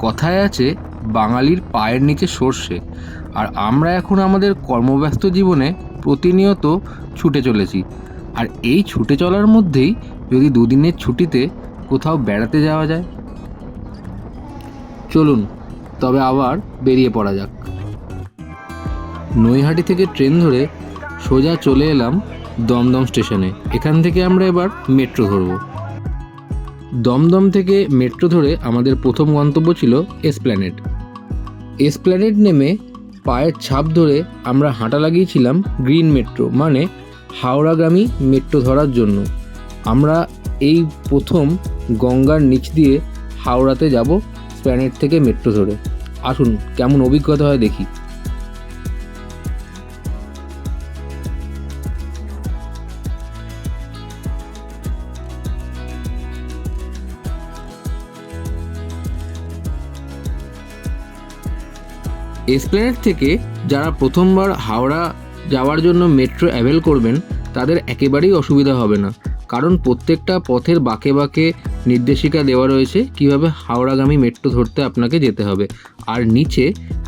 কথায় আছে বাঙালির পায়ের নিচে সর্ষে, আর আমরা এখন আমাদের কর্মব্যস্ত জীবনে প্রতিনিয়ত ছুটে চলেছি। আর এই ছুটে চলার মধ্যেই যদি দুদিনের ছুটিতে কোথাও বেড়াতে যাওয়া যায়, চলুন তবে আবার বেরিয়ে পড়া যাক। নৈহাটি থেকে ট্রেন ধরে সোজা চলে এলাম দমদম স্টেশনে। এখান থেকে আমরা এবার মেট্রো ধরব। দমদম থেকে মেট্রো ধরে আমাদের প্রথম গন্তব্য ছিল এসপ্ল্যানেড। এসপ্ল্যানেড নেমে পায়ের ছাপ ধরে আমরা হাঁটা লাগিয়েছিলাম গ্রিন মেট্রো মানে হাওড়াগামী মেট্রো ধরার জন্য। আমরা এই প্রথম গঙ্গার নিচ দিয়ে হাওড়াতে যাব এসপ্ল্যানেড থেকে মেট্রো ধরে। আসুন কেমন অভিজ্ঞতা হয় দেখি। এসপ্ল্যানেড থেকে যারা প্রথমবার হাওড়া যাওয়ার জন্য মেট্রো অ্যাভেল করবেন তাদের একেবারেই অসুবিধা হবে না, কারণ প্রত্যেকটা পথের বাঁকে বাঁকে নির্দেশিকা দেওয়া রয়েছে কিভাবে হাওড়াগামী মেট্রো ধরতে আপনাকে যেতে হবে। আর নিচে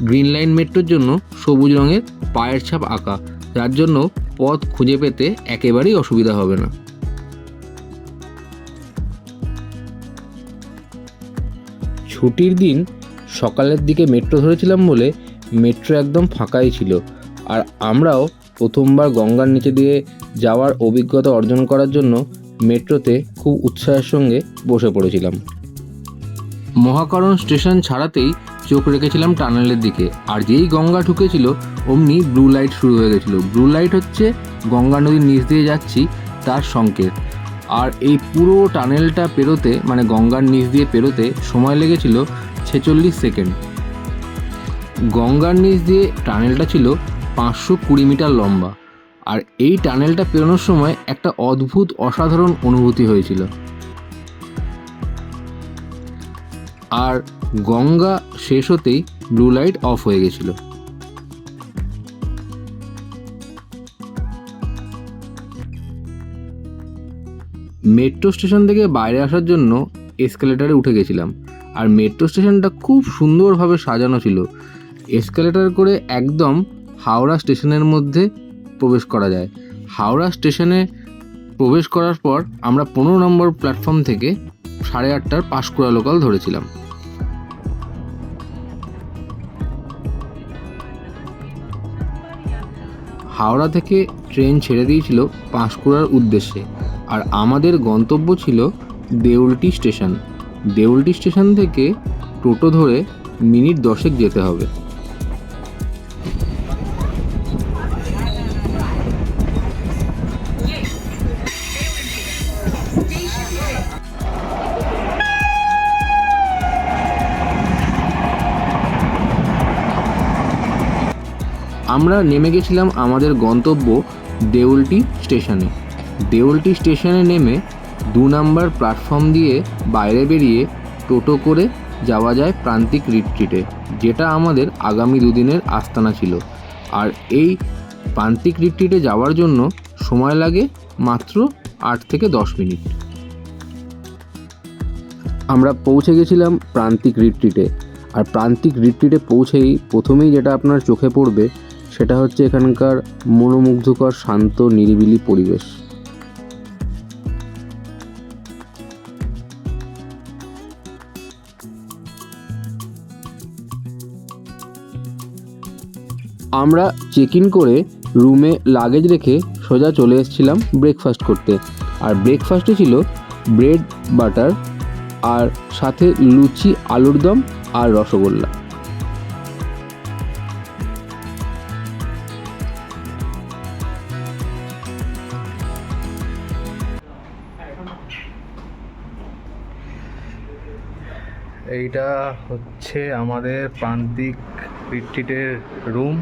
গ্রিন লাইন মেট্রোর জন্য সবুজ রঙের পায়ের ছাপ আঁকা, যার জন্য পথ খুঁজে পেতে একেবারেই অসুবিধা হবে না। ছুটির দিন সকালের দিকে মেট্রো ধরেছিলাম বলে মেট্রো একদম ফাঁকাই ছিল, আর আমরাও প্রথমবার গঙ্গার নিচে দিয়ে যাওয়ার অভিজ্ঞতা অর্জন করার জন্য মেট্রোতে খুব উৎসাহের সঙ্গে বসে পড়েছিলাম। মহাকরণ স্টেশন ছাড়াতেই চোখ রেখেছিলাম টানেলের দিকে, আর যেই গঙ্গা ঢুকেছিল অমনি ব্লু লাইট শুরু হয়ে গেছিলো। ব্লু লাইট হচ্ছে গঙ্গা নদীর নিচ দিয়ে যাচ্ছি তার সংকেত। আর এই পুরো টানেলটা পেরোতে মানে গঙ্গার নিচ দিয়ে পেরোতে সময় লেগেছিল 46 সেকেন্ড। গঙ্গার নিচ দিয়ে টানেলটা ছিল 520 মিটার লম্বা, আর এই টানেলটা পেরোনোর সময় একটা অদ্ভুত অসাধারণ অনুভূতি হয়েছিল। আর গঙ্গা শেষ হতেই ব্লু লাইট অফ হয়ে গেছিল। মেট্রো স্টেশন থেকে বাইরে আসার জন্য এসকেলেটারে উঠে গেছিলাম, আর মেট্রো স্টেশনটা খুব সুন্দরভাবে সাজানো ছিল। এসকেলেটার করে একদম হাওড়া স্টেশনের মধ্যে প্রবেশ করা যায়। হাওড়া স্টেশনে প্রবেশ করার পর আমরা 15 নম্বর প্ল্যাটফর্ম থেকে 8:30টার পাঁশকুড়া লোকাল ধরেছিলাম। হাওড়া থেকে ট্রেন ছেড়ে দিয়েছিল পাঁশকুড়ার উদ্দেশ্যে, আর আমাদের গন্তব্য ছিল দেউলটি স্টেশন। দেউলটি স্টেশন থেকে টোটো ধরে মিনিট 10 যেতে হবে। আমরা নেমে গেছিলাম আমাদের গন্তব্য দেউলটি স্টেশনে। দেউলটি স্টেশনে নেমে 2 নম্বর প্ল্যাটফর্ম দিয়ে বাইরে বেরিয়ে টোটো করে যাওয়া যায় প্রান্তিক রিট্রিটে, যেটা আমাদের আগামী 2 দিনের আস্তানা ছিল। আর এই প্রান্তিক রিট্রিটে যাওয়ার জন্য সময় লাগে মাত্র 8 থেকে 10 মিনিট। আমরা পৌঁছে গেছিলাম প্রান্তিক রিট্রিটে, আর প্রান্তিক রিট্রিটে পৌঁছেই প্রথমেই যেটা আপনার চোখে পড়বে সেটা হচ্ছে এখানকার মনোমুগ্ধকর শান্ত নিরিবিলি পরিবেশ। আমরা চেক ইন করে রুমে লাগেজ রেখে সোজা চলে এসেছিলাম ব্রেকফাস্ট করতে। আর ব্রেকফাস্টে ছিল ব্রেড বাটার আর সাথে লুচি, আলুর দম আর রসগোল্লা। এইটা হচ্ছে আমাদের প্রান্তিক রিট্রিটের রুম।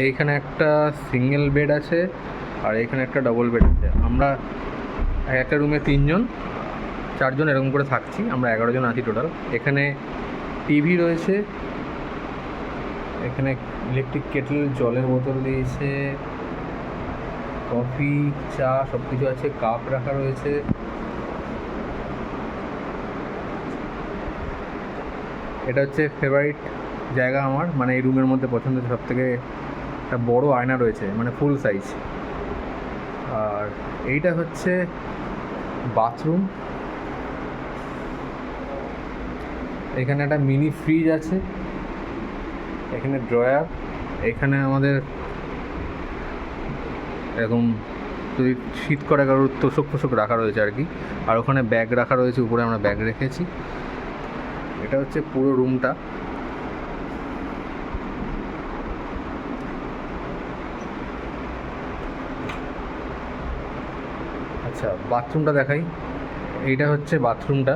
এইখানে একটা সিঙ্গেল বেড আছে আর এখানে একটা ডবল বেড আছে। আমরা একটা রুমে 3 জন 4 জন এরকম করে থাকছি, আমরা 11 জন আছি টোটাল। এখানে টিভি রয়েছে, এখানে ইলেকট্রিক কেটল, জলের বোতল দিয়েছে, কফি, চা সব কিছু আছে, কাপ রাখা রয়েছে। এটা হচ্ছে ফেভারিট জায়গা আমার, মানে এই রুমের মধ্যে পছন্দের সবথেকে একটা বড় আয়না রয়েছে, মানে ফুল সাইজ। আর এইটা হচ্ছে বাথরুম। এখানে একটা মিনি ফ্রিজ আছে, এখানে ড্রয়ার, এখানে আমাদের এরকম যদি শীত করে কারোর তোষক ফোষক রাখা রয়েছে আর কি। আর ওখানে ব্যাগ রাখা রয়েছে, উপরে আমরা ব্যাগ রেখেছি। এটা হচ্ছে পুরো রুমটা। আচ্ছা, বাথরুমটা দেখাই। এইটা হচ্ছে বাথরুমটা।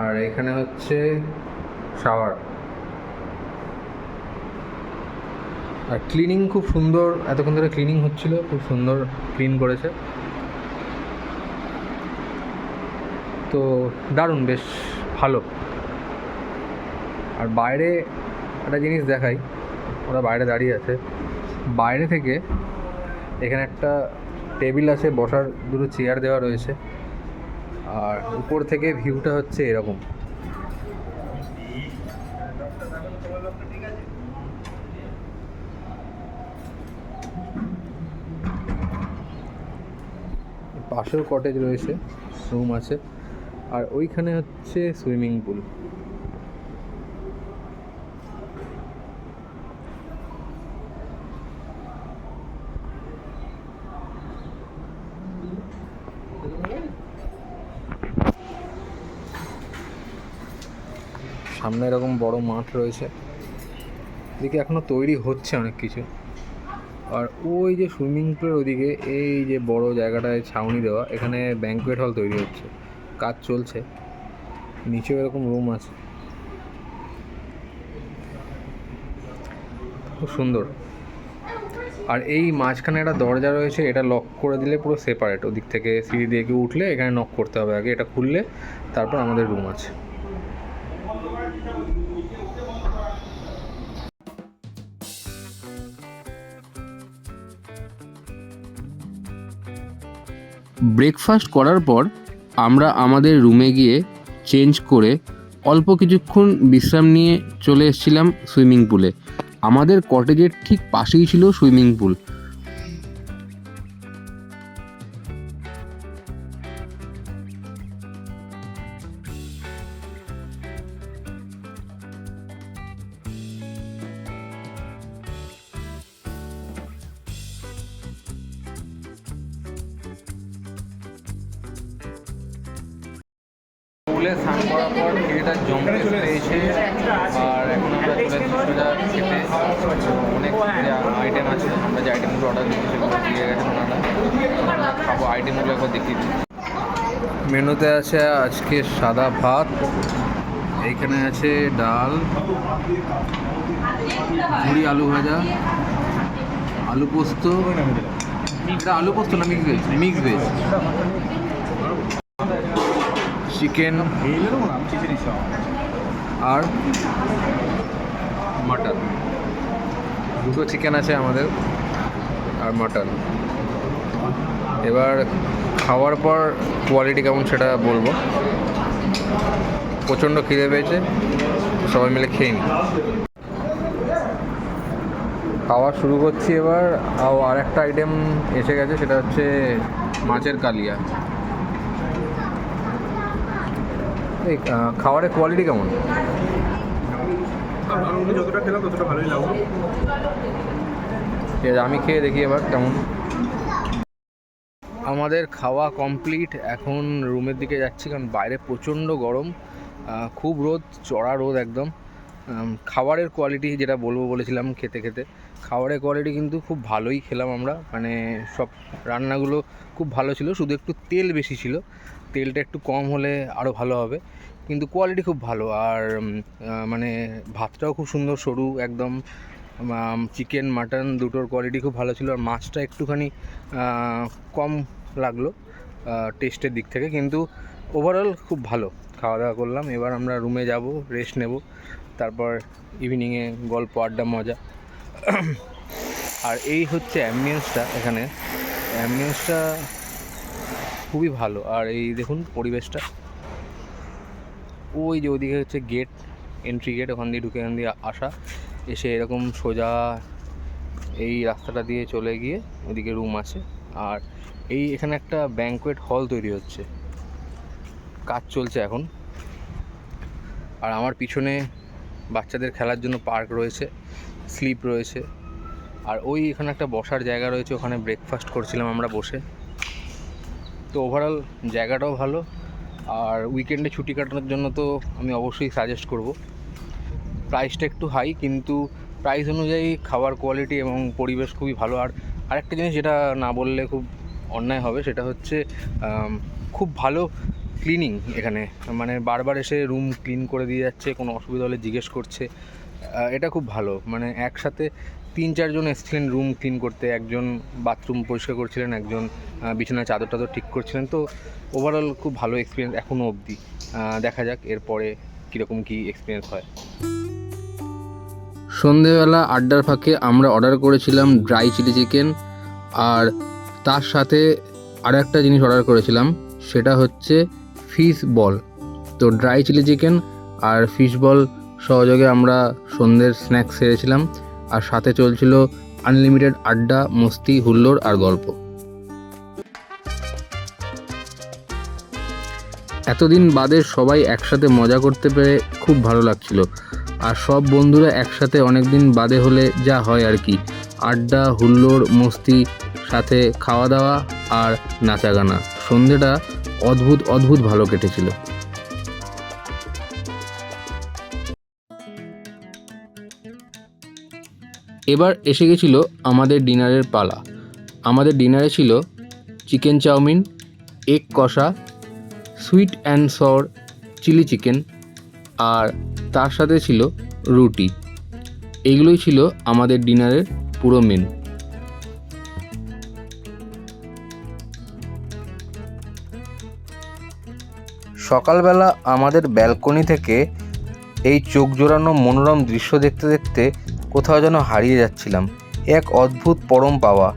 আর এখানে হচ্ছে শাওয়ার। আর ক্লিনিং খুব সুন্দর, এতক্ষণ ধরে ক্লিনিং হচ্ছিল, খুব সুন্দর ক্লিন করেছে। তো দারুণ, বেশ ভালো। আর বাইরে একটা জিনিস দেখাই, ওরা বাইরে দাঁড়িয়ে আছে। বাইরে থেকে এখানে একটা টেবিল আছে, বসার দুটো চেয়ার দেওয়া রয়েছে। আর উপর থেকে ভিউটা হচ্ছে এরকম। পাশেও কটেজ রয়েছে, রুম আছে। আর ওইখানে হচ্ছে সুইমিং পুল। সামনে এরকম বড় মাঠ রয়েছে, এদিকে এখনো তৈরি হচ্ছে অনেক কিছু। আর ওই যে সুইমিং পুলের ওদিকে এই যে বড় জায়গাটায় ছাউনি দেওয়া, এখানে ব্যাঙ্কোয়েট হল তৈরি হচ্ছে, কাজ চলছে। নিচেও এরকম রুম আছে, খুব সুন্দর। আর এই মাঝখানে একটা দরজা রয়েছে, এটা লক করে দিলে পুরো সেপারেট। ওদিক থেকে সিঁড়ি দিয়ে কেউ উঠলে এখানে নক করতে হবে আগে, এটা খুললে তারপর আমাদের রুম আছে। ব্রেকফাস্ট করার পর আমরা আমাদের রুমে গিয়ে চেঞ্জ করে অল্প কিছুক্ষণ বিশ্রাম নিয়ে চলে এসেছিলাম সুইমিং পুলে। আমাদের কটেজের ঠিক পাশেই ছিল সুইমিং পুল। পুলে স্নান করার পর খিদেটা জমতে পেয়েছে। আর এখন আমরা চলে এসেছি সোজা খেতে। অনেক আইটেম আছে, আমরা যে আইটেমগুলো অর্ডার দিচ্ছি সেগুলো দিয়ে গেছেন ওনারা। আমরা খাবো, আইটেমগুলো একবার দেখিয়ে দিই। মেনুতে আছে আজকে সাদা ভাত, এইখানে আছে ডাল, ঝুড়ি আলু ভাজা, আলু পোস্ত। এটা আলু পোস্ত না mix veg? Mix veg. Chicken আর মাটন, দুটো চিকেন আছে আমাদের আর মাটন। এবার খাওয়ার পর কোয়ালিটি কেমন সেটা বলবো। প্রচণ্ড খিদে পেয়েছে, সবাই মিলে খেয়ে নিই। খাওয়া শুরু করছি এবার। আর একটা আইটেম এসে গেছে, সেটা হচ্ছে মাছের কালিয়া। এই খাবারের কোয়ালিটি কেমন? যতটা খেলাম ততটা ভালোই লাগলো। ঠিক আছে, আমি খেয়ে দেখি এবার কেমন। আমাদের খাওয়া কমপ্লিট, এখন রুমের দিকে যাচ্ছি, কারণ বাইরে প্রচণ্ড গরম, খুব রোদ, চড়া রোদ একদম। খাবারের কোয়ালিটি যেটা বলেছিলাম খেতে খেতে, খাবারের কোয়ালিটি কিন্তু খুব ভালোই খেলাম আমরা। মানে সব রান্নাগুলো খুব ভালো ছিল, শুধু একটু তেল বেশি ছিল, তেলটা একটু কম হলে আরও ভালো হবে। কিন্তু কোয়ালিটি খুব ভালো। আর মানে ভাতটাও খুব সুন্দর, সরু একদম। চিকেন মাটন দুটোর কোয়ালিটি খুব ভালো ছিল। আর মাছটা একটুখানি কম লাগলো টেস্টের দিক থেকে, কিন্তু ওভারঅল খুব ভালো খাওয়া দাওয়া করলাম। এবার আমরা রুমে যাব, রেস্ট নেব, তারপর ইভিনিংয়ে গল্প আড্ডা মজা। আর এই হচ্ছে অ্যাম্বিয়েন্সটা, এখানে অ্যাম্বিয়েন্সটা খুবই ভালো। আর এই দেখুন পরিবেশটা, ওই যে ওদিকে হচ্ছে গেট, এন্ট্রি গেট, ওখান দিয়ে ঢুকে এখান দিয়ে আসা, এসে এরকম সোজা এই রাস্তাটা দিয়ে চলে গিয়ে ওদিকে রুম আছে। আর এই এখানে একটা ব্যাঙ্কোয়েট হল তৈরি হচ্ছে, কাজ চলছে এখন। আর আমার পিছনে বাচ্চাদের খেলার জন্য পার্ক রয়েছে, স্লিপ রয়েছে। আর ওই এখানে একটা বসার জায়গা রয়েছে, ওখানে ব্রেকফাস্ট করছিলাম আমরা বসে। তো ওভারঅল জায়গাটাও ভালো। আর উইকেন্ডে ছুটি কাটানোর জন্য তো আমি অবশ্যই সাজেস্ট করব। প্রাইসটা একটু হাই, কিন্তু প্রাইস অনুযায়ী খাবার কোয়ালিটি এবং পরিবেশ খুবই ভালো। আর আরেকটা জিনিস যেটা না বললে খুব অন্যায় হবে, সেটা হচ্ছে খুব ভালো ক্লিনিং এখানে। মানে বারবার এসে রুম ক্লিন করে দিয়ে যাচ্ছে, কোনো অসুবিধা হলে জিজ্ঞেস করছে। এটা খুব ভালো। মানে একসাথে 3-4 জন এসেছিলেন রুম ক্লিন করতে, একজন বাথরুম পরিষ্কার করছিলেন, একজন বিছানায় চাদর টাদর ঠিক করছিলেন। তো ওভারঅল খুব ভালো এক্সপিরিয়েন্স এখনও অবধি। দেখা যাক এরপরে কীরকম কী এক্সপিরিয়েন্স হয়। সন্ধেবেলা আড্ডার ফাঁকে আমরা অর্ডার করেছিলাম ড্রাই চিলি চিকেন, আর তার সাথে আরও একটা জিনিস অর্ডার করেছিলাম, সেটা হচ্ছে ফিশ বল। তো ড্রাই চিলি চিকেন আর ফিশ বল সহযোগে আমরা সন্ধ্যের স্ন্যাক্স সেরেছিলাম। আর সাথে চলছিল আনলিমিটেড আড্ডা, মস্তি, হুল্লোড় আর গল্প। এতদিন বাদে সবাই একসাথে মজা করতে পেরে খুব ভালো লাগছিল। আর সব বন্ধুরা একসাথে অনেক দিন বাদে হলে যা হয় আর কি, আড্ডা, হুল্লোড়, মস্তি, সাথে খাওয়া দাওয়া আর নাচা গানা। সন্ধেটা অদ্ভুত ভালো কেটেছিল। এবার এসে গেছিল আমাদের ডিনারের পালা। আমাদের ডিনারে ছিল চিকেন চাউমিন, এগ কষা, সুইট অ্যান্ড সর চিলি চিকেন, আর তার সাথে ছিল রুটি। এইগুলোই ছিল আমাদের ডিনারের পুরো মেনু। সকালবেলা আমাদের ব্যালকনি থেকে এই চোখ জোড়ানো মনোরম দৃশ্য দেখতে দেখতে কোথাও যেন হারিয়ে যাচ্ছিলাম। এক অদ্ভুত পরম পাওয়া।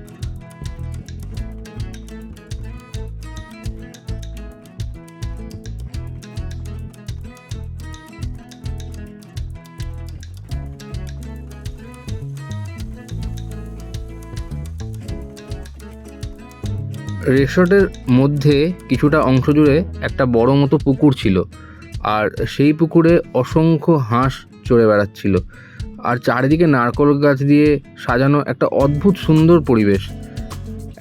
রিসর্টের মধ্যে কিছুটা অংশ জুড়ে একটা বড় মতো পুকুর ছিল, আর সেই পুকুরে অসংখ্য হাঁস চড়ে বেড়াচ্ছিল। আর চারিদিকে নারকেল গাছ দিয়ে সাজানো একটা অদ্ভুত সুন্দর পরিবেশ।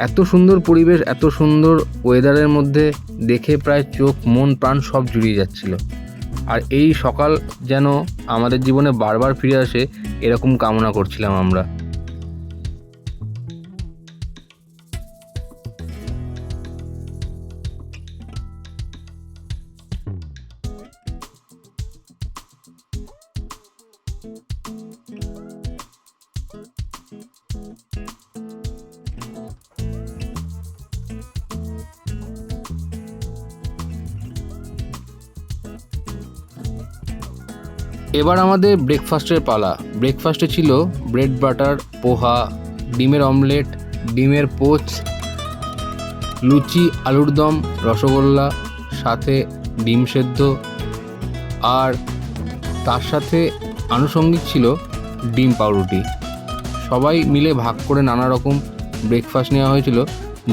এত সুন্দর পরিবেশ, এত সুন্দর ওয়েদারের মধ্যে দেখে প্রায় চোখ, মন, প্রাণ সব জুড়িয়ে যাচ্ছিল। আর এই সকাল যেন আমাদের জীবনে বারবার ফিরে আসে, এরকম কামনা করছিলাম আমরা। এবার আমাদের ব্রেকফাস্টের পালা। ব্রেকফাস্টে ছিল ব্রেড বাটার, পোহা, ডিমের অমলেট, ডিমের পোচ, লুচি, আলুর দম, রসগোল্লা, সাথে ডিম সেদ্ধ, আর তার সাথে আনুষঙ্গিক ছিল ডিম পাউরুটি। সবাই মিলে ভাগ করে নানা রকম ব্রেকফাস্ট নেওয়া হয়েছিল,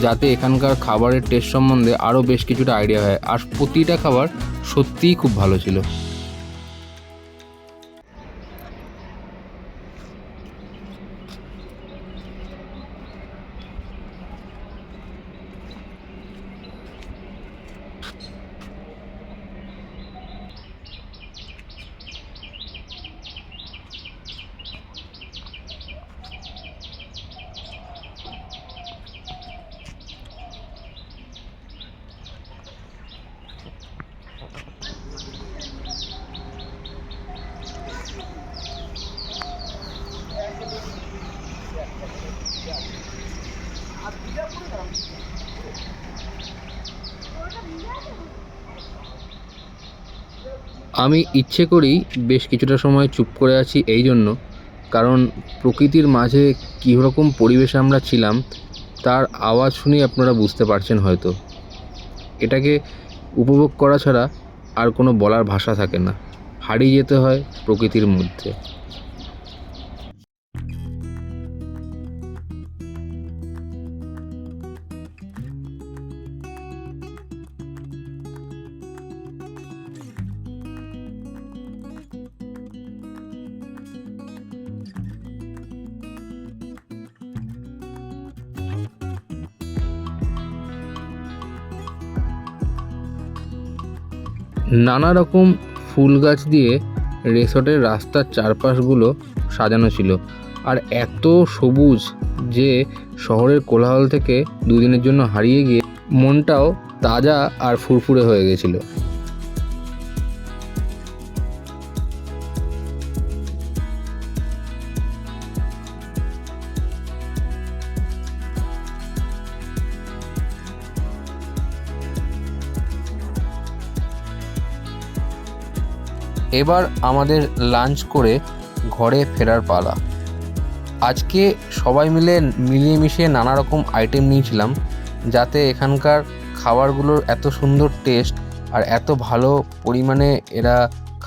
যাতে এখানকার খাবারের টেস্ট সম্বন্ধে আরও বেশ কিছুটা আইডিয়া হয়। আর প্রতিটা খাবার সত্যিই খুব ভালো ছিল। আমি ইচ্ছে করেই বেশ কিছুটা সময় চুপ করে আছি এই জন্য, কারণ প্রকৃতির মাঝে কীরকম পরিবেশে আমরা ছিলাম তার আওয়াজ শুনেই আপনারা বুঝতে পারছেন হয়তো। এটাকে উপভোগ করা ছাড়া আর কোনো বলার ভাষা থাকে না, হারিয়ে যেতে হয় প্রকৃতির মধ্যে। নানা রকম ফুল গাছ দিয়ে রিসর্টের রাস্তার চারপাশগুলো সাজানো ছিল, আর এত সবুজ যে শহরের কোলাহল থেকে দুদিনের জন্য হারিয়ে গিয়ে মনটাও তাজা আর ফুরফুরে হয়ে গেছিল। এবার আমাদের লাঞ্চ করে ঘরে ফেরার পালা। আজকে সবাই মিলে মিলিয়ে মিশিয়ে নানা রকম আইটেম নিয়েছিলাম, যাতে এখানকার খাবারগুলোর এত সুন্দর টেস্ট আর এত ভালো পরিমাণে এরা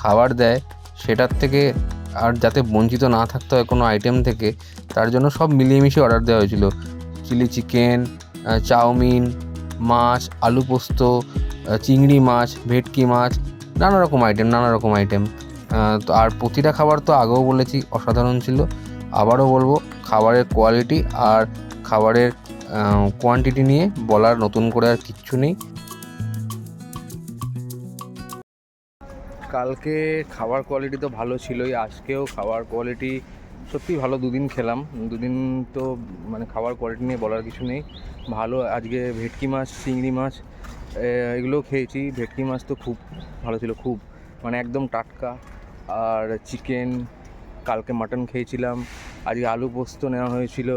খাবার দেয় সেটার থেকে আর যাতে বঞ্চিত না থাকতে হয় কোনো আইটেম থেকে, তার জন্য সব মিলিয়ে মিশিয়ে অর্ডার দেওয়া হয়েছিল। চিলি চিকেন, চাউমিন, মাছ, আলু পোস্ত, চিংড়ি মাছ, ভেটকি মাছ, নানা রকম আইটেম। তো আর প্রতিটা খাবার তো আগেও বলেছি অসাধারণ ছিল, আবারও বলবো খাবারের কোয়ালিটি আর খাবারের কোয়ান্টিটি নিয়ে বলার নতুন করে আর কিচ্ছু নেই। কালকে খাবার কোয়ালিটি তো ভালো ছিলই, আজকেও খাবার কোয়ালিটি সত্যি ভালো। দুদিন খেলাম, দুদিন তো মানে খাবার কোয়ালিটি নিয়ে বলার কিছু নেই, ভালো। আজকে ভেটকি মাছ, চিংড়ি মাছ এগুলোও খেয়েছি। ভেটকি মাছ তো খুব ভালো ছিল, খুব মানে একদম টাটকা। আর চিকেন, কালকে মাটন খেয়েছিলাম, আজকে আলু পোস্ত নেওয়া হয়েছিল।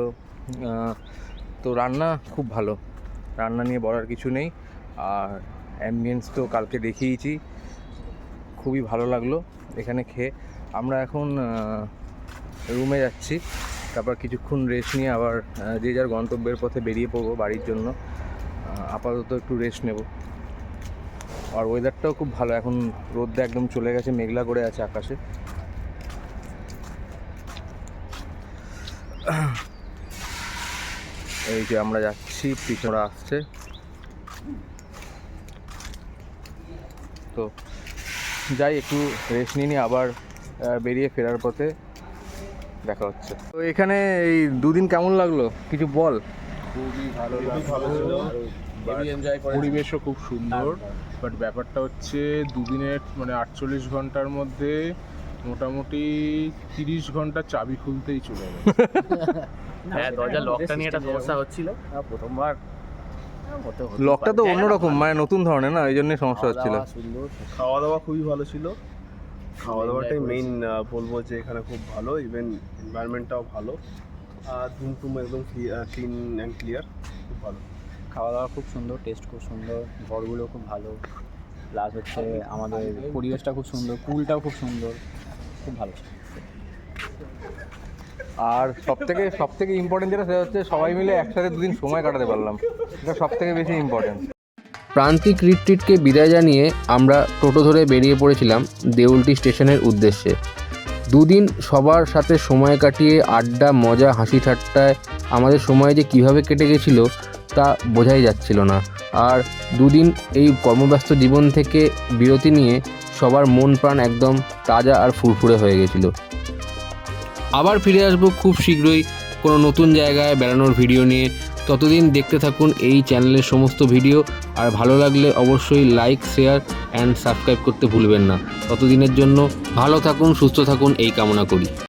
তো রান্না খুব ভালো, রান্না নিয়ে বলার কিছু নেই। আর অ্যাম্বিয়েন্স তো কালকে দেখিয়েছি, খুবই ভালো লাগলো এখানে খেয়ে। আমরা এখন রুমে যাচ্ছি, তারপর কিছুক্ষণ রেস্ট নিয়ে আবার যে যার গন্তব্যের পথে বেরিয়ে পড়বো বাড়ির জন্য। আপাতত একটু রেস্ট নেব। আর ওয়েদারটাও খুব ভালো, এখন রোদটা একদম চলে গেছে, মেঘলা করে আছে আকাশে। এই যে আমরা যাচ্ছি, পিছনে আসছে। তো যাই, একটু রেস্ট নিয়ে আবার বেরিয়ে ফেরার পথে দেখা হচ্ছে। তো এখানে এই দুদিন কেমন লাগলো কিছু বল। খুবই ভালো ছিল, পরিবেশও খুব সুন্দর। বাট ব্যাপারটা হচ্ছে দুদিনের মানে 48 ঘন্টার মধ্যে মোটামুটি 30 ঘন্টা চাবি খুলতেই চলে গেছে। হ্যাঁ, দরজার লকটা নিয়ে একটা সমস্যা হচ্ছিল প্রথমবার। লকটা তো অন্যরকম, মানে নতুন ধরনের না, এই জন্যই সমস্যা হচ্ছিল। খাওয়া দাওয়া খুবই ভালো ছিল, খাওয়া দাওয়াটাই মেইন বলবো যে এখানে খুব ভালো। ইভেন এনভায়রনমেন্টটাও ভালো, আর রুম একদম ক্লিন অ্যান্ড ক্লিয়ার, খুব ভালো। খাওয়া দাওয়া খুব সুন্দর, টেস্ট খুব সুন্দর, ঘরগুলো খুব ভালো, প্লাস হচ্ছে আমাদের পরিবেশটা খুব সুন্দর, পুলটাও খুব সুন্দর, খুব ভালো ছিল। আর সব থেকে ইম্পর্টেন্ট যেটা সেটা হচ্ছে সবাই মিলে একসাথে দুদিন সময় কাটাতে পারলাম, এটা সব থেকে বেশি ইম্পর্টেন্ট। প্রান্তিক রিট্রিটকে বিদায় জানিয়ে আমরা টোটো ধরে বেরিয়ে পড়েছিলাম দেউলটি স্টেশনের উদ্দেশ্যে। দুদিন সবার সাথে সময় কাটিয়ে আড্ডা, মজা, হাসি ঠাট্টায় আমাদের সময় যে কীভাবে কেটে গেছিলো তা বোঝাই যাচ্ছিল না। আর দুদিন এই কর্মব্যস্ত জীবন থেকে বিরতি নিয়ে সবার মন প্রাণ একদম তাজা আর ফুরফুরে হয়ে গেছিলো। আবার ফিরে আসবো খুব শীঘ্রই কোনো নতুন জায়গায় বেড়ানোর ভিডিও নিয়ে। ততদিন দেখতে থাকুন এই চ্যানেলের সমস্ত ভিডিও, আর ভালো লাগলে অবশ্যই লাইক, শেয়ার অ্যান্ড সাবস্ক্রাইব করতে ভুলবেন না। ততদিনের জন্য ভালো থাকুন, সুস্থ থাকুন এই কামনা করি।